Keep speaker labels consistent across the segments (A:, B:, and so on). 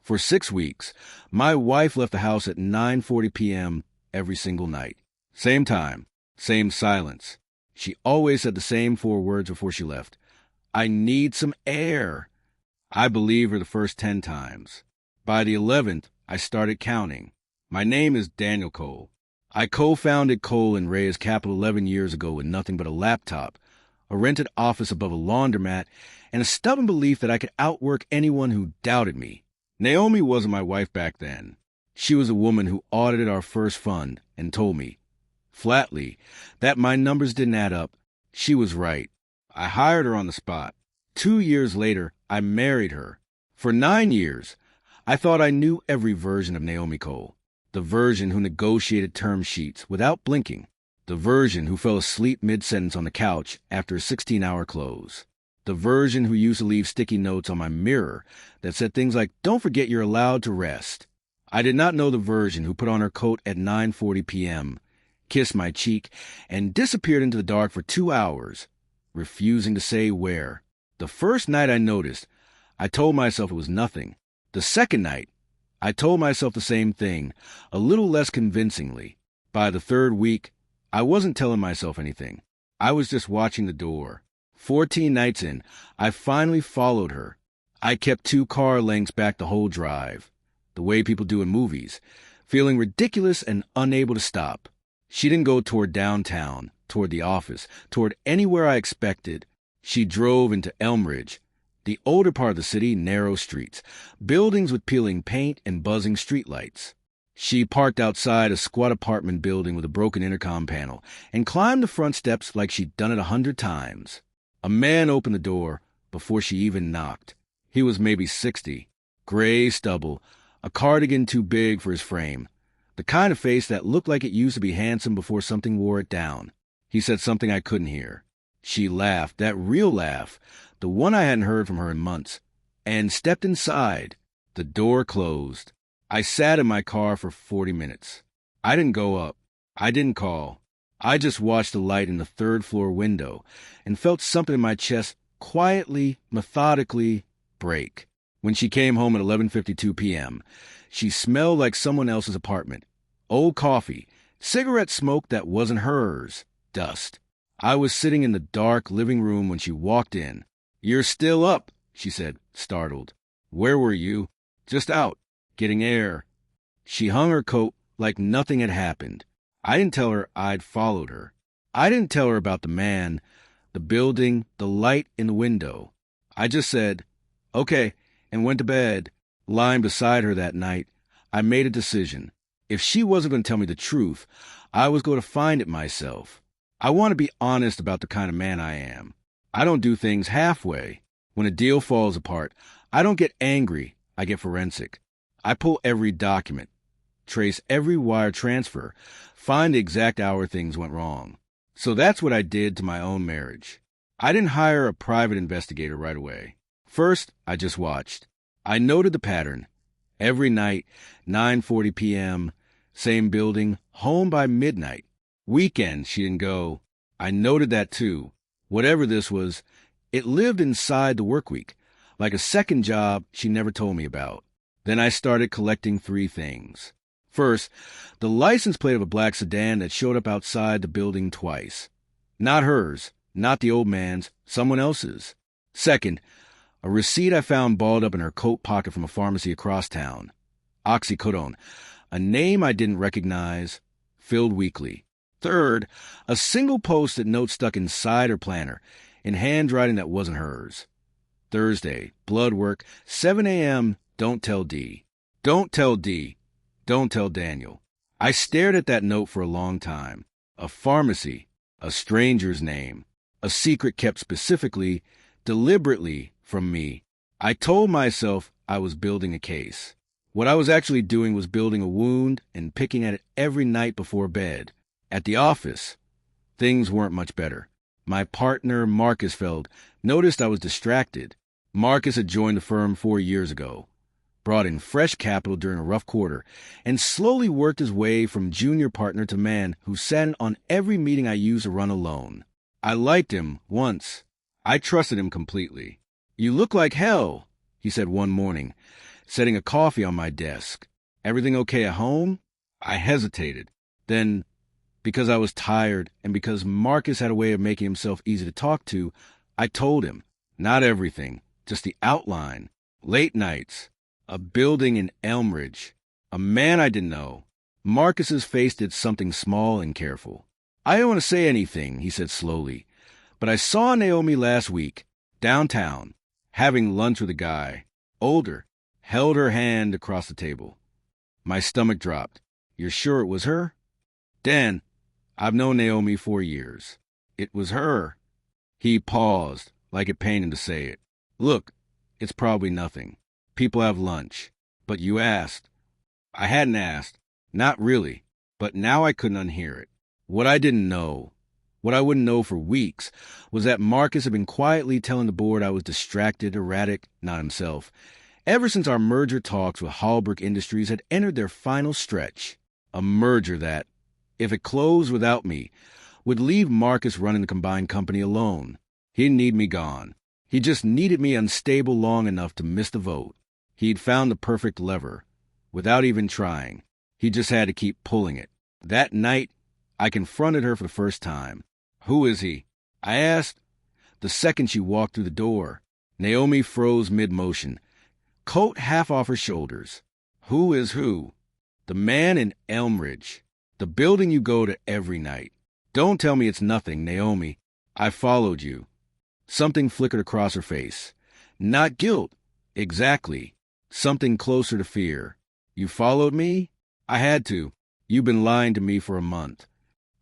A: For 6 weeks, my wife left the house at 9:40 p.m. every single night. Same time, same silence. She always said the same 4 words before she left. I need some air. I believe her the first 10 times. By the 11th, I started counting. My name is Daniel Cole. I co-founded Cole and Reyes Capital 11 years ago with nothing but a laptop, a rented office above a laundromat, and a stubborn belief that I could outwork anyone who doubted me. Naomi wasn't my wife back then. She was a woman who audited our first fund and told me, flatly, that my numbers didn't add up. She was right. I hired her on the spot. 2 years later, I married her. For 9 years, I thought I knew every version of Naomi Cole. The version who negotiated term sheets without blinking. The version who fell asleep mid-sentence on the couch after a 16-hour close. The version who used to leave sticky notes on my mirror that said things like, "Don't forget you're allowed to rest." I did not know the version who put on her coat at 9:40 p.m., kissed my cheek, and disappeared into the dark for 2 hours, refusing to say where. The first night I noticed, I told myself it was nothing. The second night, I told myself the same thing, a little less convincingly. By the third week, I wasn't telling myself anything. I was just watching the door. 14 nights in, I finally followed her. I kept 2 car lengths back the whole drive, the way people do in movies, feeling ridiculous and unable to stop. She didn't go toward downtown, toward the office, toward anywhere I expected. She drove into Elmridge, the older part of the city, narrow streets, buildings with peeling paint and buzzing streetlights. She parked outside a squat apartment building with a broken intercom panel and climbed the front steps like she'd done it 100 times. A man opened the door before she even knocked. He was maybe 60, gray stubble, a cardigan too big for his frame, the kind of face that looked like it used to be handsome before something wore it down. He said something I couldn't hear. She laughed, that real laugh, the one I hadn't heard from her in months, and stepped inside. The door closed. I sat in my car for 40 minutes. I didn't go up. I didn't call. I just watched the light in the 3rd floor window and felt something in my chest quietly, methodically break. When she came home at 11:52 p.m., she smelled like someone else's apartment. Old coffee, cigarette smoke that wasn't hers, dust. I was sitting in the dark living room when she walked in. "You're still up," she said, startled. "Where were you?" "Just out, getting air." She hung her coat like nothing had happened. I didn't tell her I'd followed her. I didn't tell her about the man, the building, the light in the window. I just said, "Okay," and went to bed. Lying beside her that night, I made a decision. If she wasn't going to tell me the truth, I was going to find it myself. I want to be honest about the kind of man I am. I don't do things halfway. When a deal falls apart, I don't get angry, I get forensic. I pull every document, trace every wire transfer, find the exact hour things went wrong. So that's what I did to my own marriage. I didn't hire a private investigator right away. First, I just watched. I noted the pattern. Every night, 9:40 p.m., same building, home by midnight. Weekend, she didn't go. I noted that too. Whatever this was, it lived inside the work week, like a second job she never told me about. Then I started collecting 3 things. First, the license plate of a black sedan that showed up outside the building twice. Not hers, not the old man's, someone else's. Second, a receipt I found balled up in her coat pocket from a pharmacy across town. Oxycodone, a name I didn't recognize, filled weekly. Third, a single post-it note stuck inside her planner, in handwriting that wasn't hers. Thursday, blood work, 7 a.m., don't tell D. Don't tell D. Don't tell Daniel. I stared at that note for a long time. A pharmacy, a stranger's name, a secret kept specifically, deliberately from me. I told myself I was building a case. What I was actually doing was building a wound and picking at it every night before bed. At the office, things weren't much better. My partner, Marcus Feld, noticed I was distracted. Marcus had joined the firm 4 years ago, brought in fresh capital during a rough quarter, and slowly worked his way from junior partner to man who sat in on every meeting I used to run alone. I liked him once. I trusted him completely. "You look like hell," he said one morning, setting a coffee on my desk. Everything okay at home? I hesitated. Then, because I was tired and because Marcus had a way of making himself easy to talk to, I told him. Not everything, just the outline. Late nights, a building in Elmridge, a man I didn't know. Marcus's face did something small and careful. I don't want to say anything, he said slowly, but I saw Naomi last week, downtown, having lunch with a guy, older, held her hand across the table. My stomach dropped. You're sure it was her? Dan, I've known Naomi 4 years. It was her. He paused, like it pained him to say it. Look, it's probably nothing. People have lunch. But you asked. I hadn't asked. Not really. But now I couldn't unhear it. What I didn't know, what I wouldn't know for weeks, was that Marcus had been quietly telling the board I was distracted, erratic, not himself, ever since our merger talks with Hallbrook Industries had entered their final stretch. A merger that, if it closed without me, would leave Marcus running the combined company alone. He didn't need me gone. He just needed me unstable long enough to miss the vote. He'd found the perfect lever, without even trying. He just had to keep pulling it. That night, I confronted her for the first time. Who is he? I asked. The second she walked through the door, Naomi froze mid-motion, coat half off her shoulders. Who is who? The man in Elmridge. The building you go to every night. Don't tell me it's nothing, Naomi. I followed you. Something flickered across her face. Not guilt. Exactly. Something closer to fear. You followed me? I had to. You've been lying to me for a month.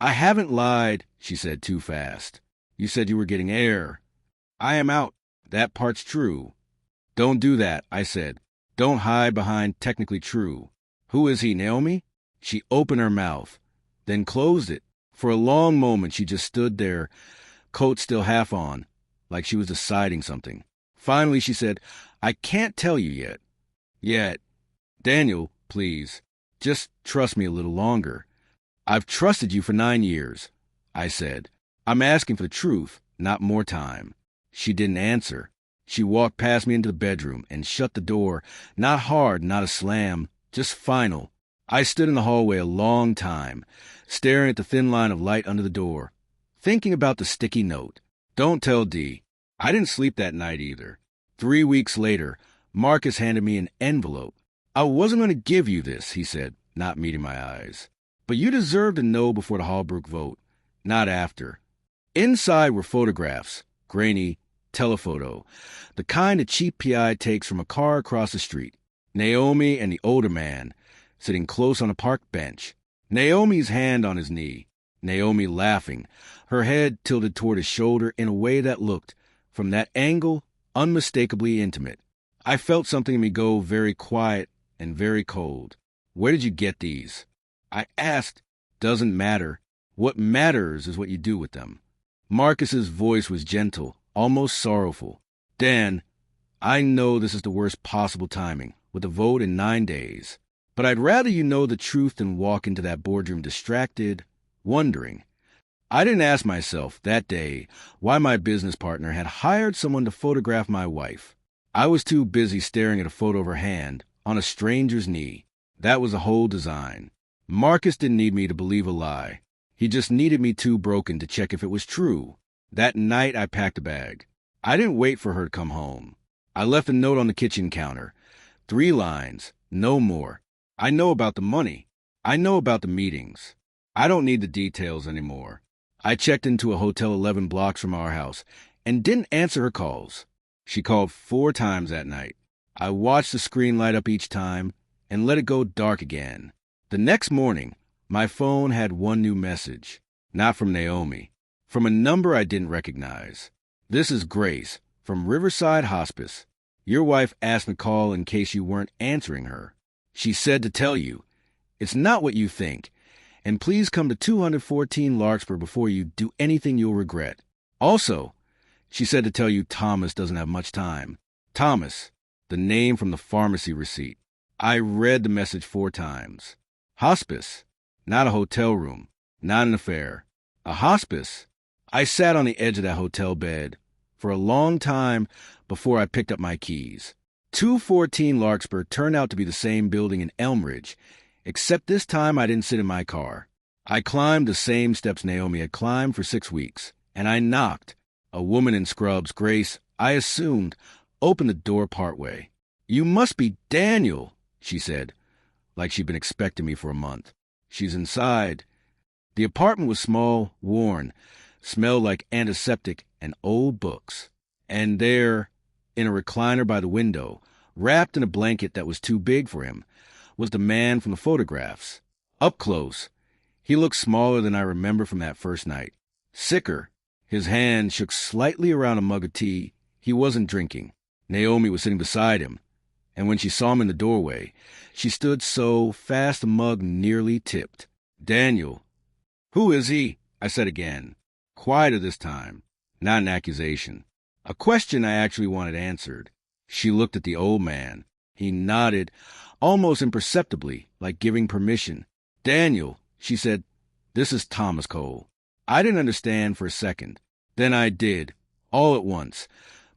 A: I haven't lied, she said too fast. You said you were getting air. I am out. That part's true. Don't do that, I said. Don't hide behind technically true. Who is he, Naomi? She opened her mouth, then closed it. For a long moment she just stood there, coat still half on, like she was deciding something. Finally she said, I can't tell you yet. Yet. Daniel, please, just trust me a little longer. I've trusted you for 9 years, I said. I'm asking for the truth, not more time. She didn't answer. She walked past me into the bedroom and shut the door, not hard, not a slam, just final. I stood in the hallway a long time, staring at the thin line of light under the door, thinking about the sticky note. Don't tell Dee. I didn't sleep that night either. 3 weeks later, Marcus handed me an envelope. I wasn't going to give you this, he said, not meeting my eyes. But you deserve to know before the Hallbrook vote, not after. Inside were photographs, grainy, telephoto, the kind a cheap PI takes from a car across the street. Naomi and the older man, sitting close on a park bench. Naomi's hand on his knee. Naomi laughing, her head tilted toward his shoulder in a way that looked, from that angle, unmistakably intimate. I felt something in me go very quiet and very cold. Where did you get these? I asked. Doesn't matter. What matters is what you do with them. Marcus's voice was gentle, almost sorrowful. Dan, I know this is the worst possible timing, with a vote in 9 days. But I'd rather you know the truth than walk into that boardroom distracted, wondering. I didn't ask myself that day why my business partner had hired someone to photograph my wife. I was too busy staring at a photo of her hand on a stranger's knee. That was the whole design. Marcus didn't need me to believe a lie. He just needed me too broken to check if it was true. That night I packed a bag. I didn't wait for her to come home. I left a note on the kitchen counter. 3 lines, no more. I know about the money. I know about the meetings. I don't need the details anymore. I checked into a hotel 11 blocks from our house and didn't answer her calls. She called 4 times that night. I watched the screen light up each time and let it go dark again. The next morning, my phone had one new message. Not from Naomi. From a number I didn't recognize. This is Grace, from Riverside Hospice. Your wife asked me to call in case you weren't answering her. She said to tell you, it's not what you think, and please come to 214 Larkspur before you do anything you'll regret. Also, she said to tell you Thomas doesn't have much time. Thomas, the name from the pharmacy receipt. I read the message 4 times. Hospice, not a hotel room, not an affair. A hospice. I sat on the edge of that hotel bed for a long time before I picked up my keys. 214 Larkspur turned out to be the same building in Elmridge, except this time I didn't sit in my car. I climbed the same steps Naomi had climbed for 6 weeks, and I knocked. A woman in scrubs, Grace, I assumed, opened the door partway. "You must be Daniel," she said, like she'd been expecting me for a month. "She's inside." The apartment was small, worn, smelled like antiseptic and old books. And there, in a recliner by the window, wrapped in a blanket that was too big for him, was the man from the photographs. Up close, he looked smaller than I remember from that first night. Sicker. His hand shook slightly around a mug of tea. He wasn't drinking. Naomi was sitting beside him, and when she saw him in the doorway, she stood so fast the mug nearly tipped. "Daniel." "Who is he?" I said again, quieter this time, not an accusation. A question I actually wanted answered. She looked at the old man. He nodded, almost imperceptibly, like giving permission. "Daniel," she said, "this is Thomas Cole." I didn't understand for a second. Then I did, all at once.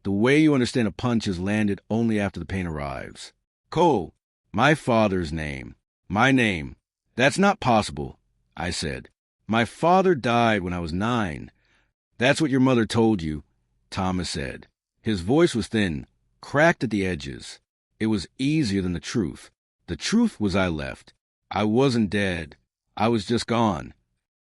A: The way you understand a punch is landed only after the pain arrives. "Cole, my father's name. My name." "That's not possible," I said. "My father died when I was 9. "That's what your mother told you," Thomas said. His voice was thin, cracked at the edges. It was easier than the truth. The truth was I left. I wasn't dead. I was just gone.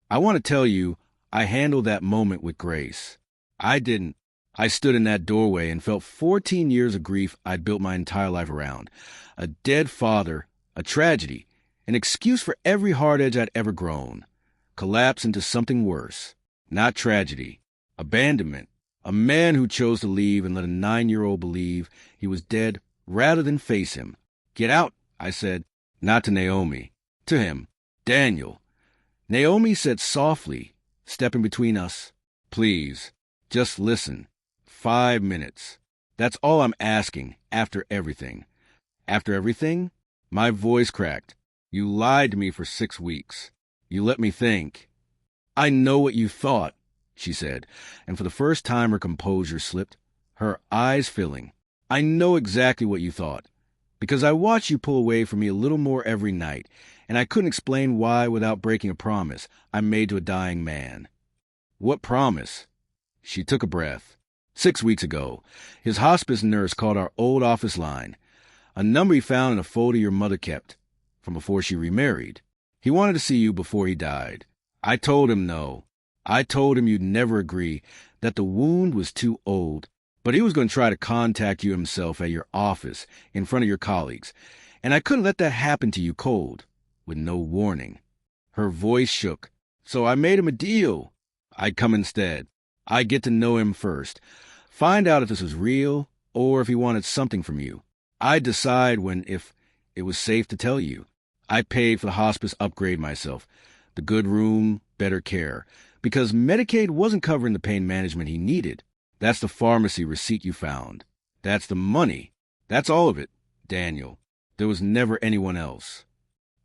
A: I want to tell you, I handled that moment with grace. I didn't. I stood in that doorway and felt 14 years of grief I'd built my entire life around. A dead father, a tragedy, an excuse for every hard edge I'd ever grown. Collapse into something worse. Not tragedy. Abandonment. A man who chose to leave and let a 9-year-old believe he was dead rather than face him. "Get out," I said, not to Naomi. To him. "Daniel." Naomi said softly, stepping between us, "Please, just listen. 5 minutes. That's all I'm asking, after everything." "After everything?" My voice cracked. "You lied to me for 6 weeks. You let me think." "I know what you thought," she said, and for the first time her composure slipped, her eyes filling. "I know exactly what you thought, because I watched you pull away from me a little more every night, and I couldn't explain why without breaking a promise I made to a dying man." "What promise?" She took a breath. 6 weeks ago, his hospice nurse called our old office line, a number he found in a folder your mother kept from before she remarried. He wanted to see you before he died. I told him no. I told him you'd never agree, that the wound was too old, but he was going to try to contact you himself at your office in front of your colleagues, and I couldn't let that happen to you cold, with no warning. Her voice shook. "So I made him a deal. I'd come instead. I'd get to know him first, find out if this was real or if he wanted something from you. I'd decide if it was safe to tell you. I paid for the hospice upgrade myself, the good room, better care, because Medicaid wasn't covering the pain management he needed. That's the pharmacy receipt you found. That's the money. That's all of it, Daniel. There was never anyone else."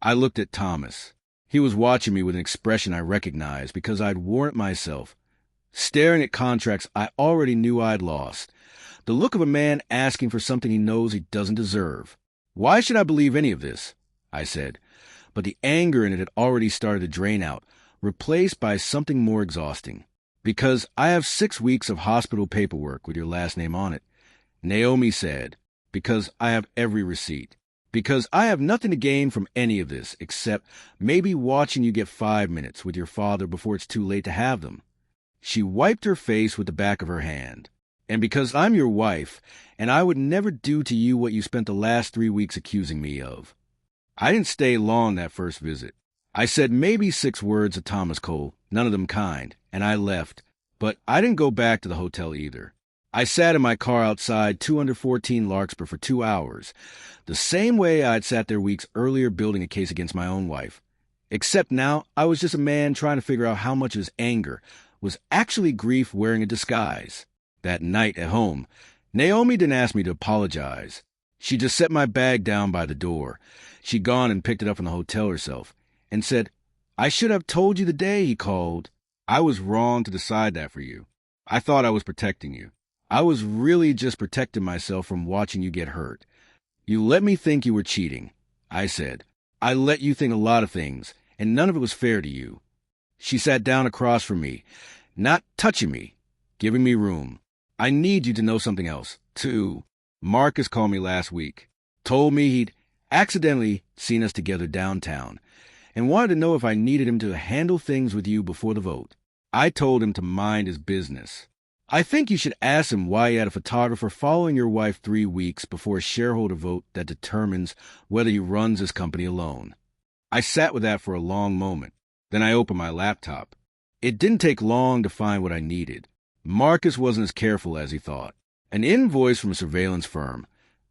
A: I looked at Thomas. He was watching me with an expression I recognized because I'd worn it myself, staring at contracts I already knew I'd lost. The look of a man asking for something he knows he doesn't deserve. "Why should I believe any of this?" I said, but the anger in it had already started to drain out, replaced by something more exhausting. "Because I have 6 weeks of hospital paperwork with your last name on it," Naomi said. "Because I have every receipt. Because I have nothing to gain from any of this, except maybe watching you get 5 minutes with your father before it's too late to have them." She wiped her face with the back of her hand. "And because I'm your wife, and I would never do to you what you spent the last 3 weeks accusing me of." I didn't stay long that first visit. I said maybe 6 words to Thomas Cole, none of them kind, and I left. But I didn't go back to the hotel either. I sat in my car outside 214 Larkspur for 2 hours, the same way I'd sat there weeks earlier building a case against my own wife. Except now I was just a man trying to figure out how much of his anger was actually grief wearing a disguise. That night at home, Naomi didn't ask me to apologize. She just set my bag down by the door. She'd gone and picked it up from the hotel herself, and said, "I should have told you the day he called. I was wrong to decide that for you. I thought I was protecting you. I was really just protecting myself from watching you get hurt. You let me think you were cheating, I said. I let you think a lot of things, and none of it was fair to you. She sat down across from me, not touching me, giving me room. I need you to know something else, too. Marcus called me last week, told me he'd accidentally seen us together downtown, and wanted to know if I needed him to handle things with you before the vote. I told him to mind his business. I think you should ask him why he had a photographer following your wife 3 weeks before a shareholder vote that determines whether he runs his company alone. I sat with that for a long moment. Then I opened my laptop. It didn't take long to find what I needed. Marcus wasn't as careful as he thought. An invoice from a surveillance firm,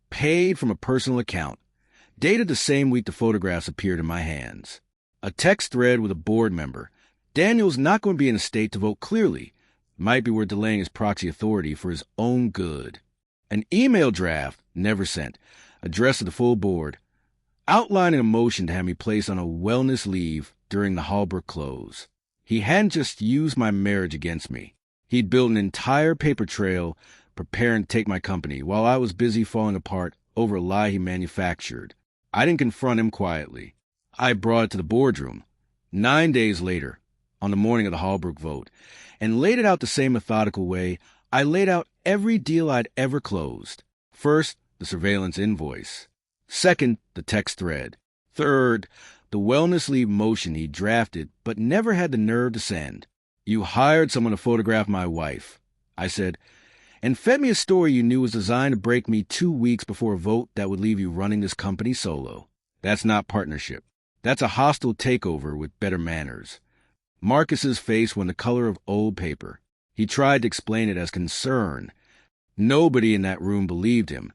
A: paid from a personal account, dated the same week the photographs appeared in my hands. A text thread with a board member. Daniel's not going to be in a state to vote clearly. Might be worth delaying his proxy authority for his own good. An email draft, never sent, addressed to the full board, outlining a motion to have me placed on a wellness leave during the Hallbrook close. He hadn't just used my marriage against me. He'd built an entire paper trail preparing to take my company while I was busy falling apart over a lie he manufactured. I didn't confront him quietly. I brought it to the boardroom 9 days later, on the morning of the Hallbrook vote, and laid it out the same methodical way I laid out every deal I'd ever closed. First, the surveillance invoice. Second, the text thread. Third, the wellness leave motion he drafted but never had the nerve to send. You hired someone to photograph my wife, I said, and fed me a story you knew was designed to break me 2 weeks before a vote that would leave you running this company solo. That's not partnership. That's a hostile takeover with better manners. Marcus's face went the color of old paper. He tried to explain it as concern. Nobody in that room believed him,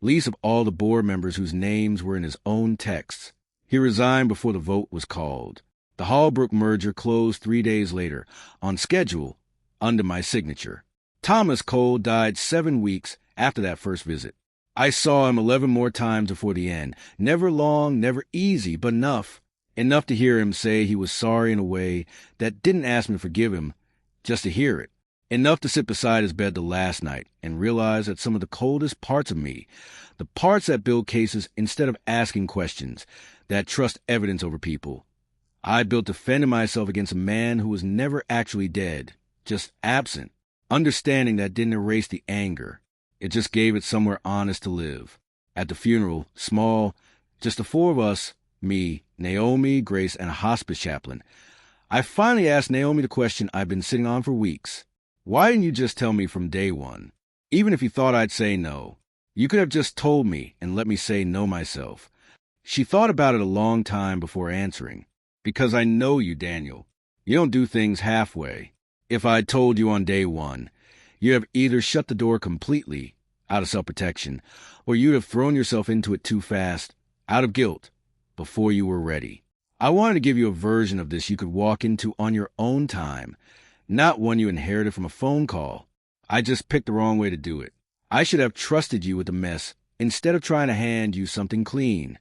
A: least of all the board members whose names were in his own texts. He resigned before the vote was called. The Hallbrook merger closed 3 days later, on schedule, under my signature. Thomas Cole died 7 weeks after that first visit. I saw him 11 more times before the end. Never long, never easy, but enough. Enough to hear him say he was sorry in a way that didn't ask me to forgive him, just to hear it. Enough to sit beside his bed the last night and realize that some of the coldest parts of me, the parts that build cases instead of asking questions, that trust evidence over people, I built defending myself against a man who was never actually dead, just absent. Understanding that didn't erase the anger. It just gave it somewhere honest to live. At the funeral, small, just the 4 of us, me, Naomi, Grace, and a hospice chaplain, I finally asked Naomi the question I've been sitting on for weeks. Why didn't you just tell me from day one? Even if you thought I'd say no. You could have just told me and let me say no myself. She thought about it a long time before answering. Because I know you, Daniel. You don't do things halfway. If I'd told you on day one, you'd have either shut the door completely, out of self-protection, or you'd have thrown yourself into it too fast, out of guilt, before you were ready. I wanted to give you a version of this you could walk into on your own time, not one you inherited from a phone call. I just picked the wrong way to do it. I should have trusted you with the mess instead of trying to hand you something clean.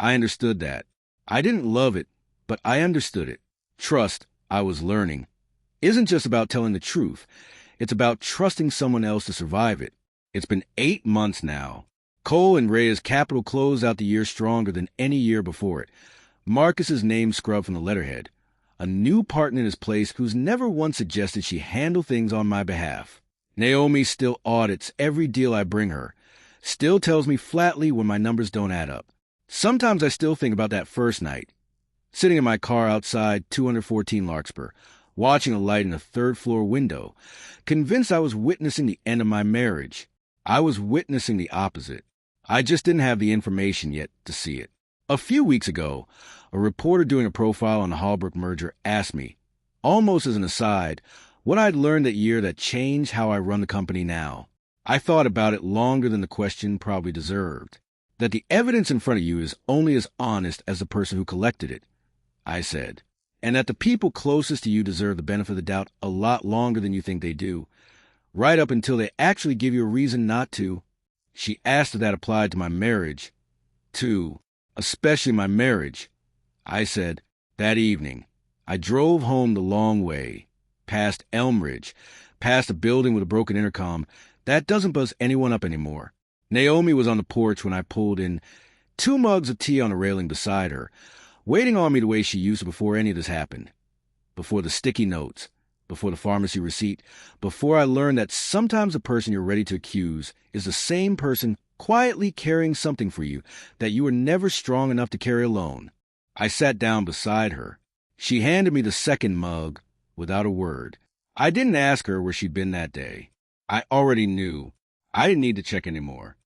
A: I understood that. I didn't love it, but I understood it. Trust, I was learning, isn't just about telling the truth. It's about trusting someone else to survive it. It's been 8 months now. Cole and Rhea's capital closed out the year stronger than any year before it. Marcus's name scrubbed from the letterhead. A new partner in his place who's never once suggested she handle things on my behalf. Naomi still audits every deal I bring her. Still tells me flatly when my numbers don't add up. Sometimes I still think about that first night, sitting in my car outside 214 Larkspur, watching a light in a third-floor window, convinced I was witnessing the end of my marriage. I was witnessing the opposite. I just didn't have the information yet to see it. A few weeks ago, a reporter doing a profile on the Hallbrook merger asked me, almost as an aside, what I'd learned that year that changed how I run the company now. I thought about it longer than the question probably deserved. That the evidence in front of you is only as honest as the person who collected it, I said. And that the people closest to you deserve the benefit of the doubt a lot longer than you think they do, right up until they actually give you a reason not to. She asked if that applied to my marriage, too, especially my marriage. I said, that evening, I drove home the long way, past Elmridge, past a building with a broken intercom that doesn't buzz anyone up anymore. Naomi was on the porch when I pulled in 2 mugs of tea on the railing beside her, waiting on me the way she used to before any of this happened. Before the sticky notes, before the pharmacy receipt, before I learned that sometimes the person you're ready to accuse is the same person quietly carrying something for you that you were never strong enough to carry alone. I sat down beside her. She handed me the second mug without a word. I didn't ask her where she'd been that day. I already knew. I didn't need to check anymore.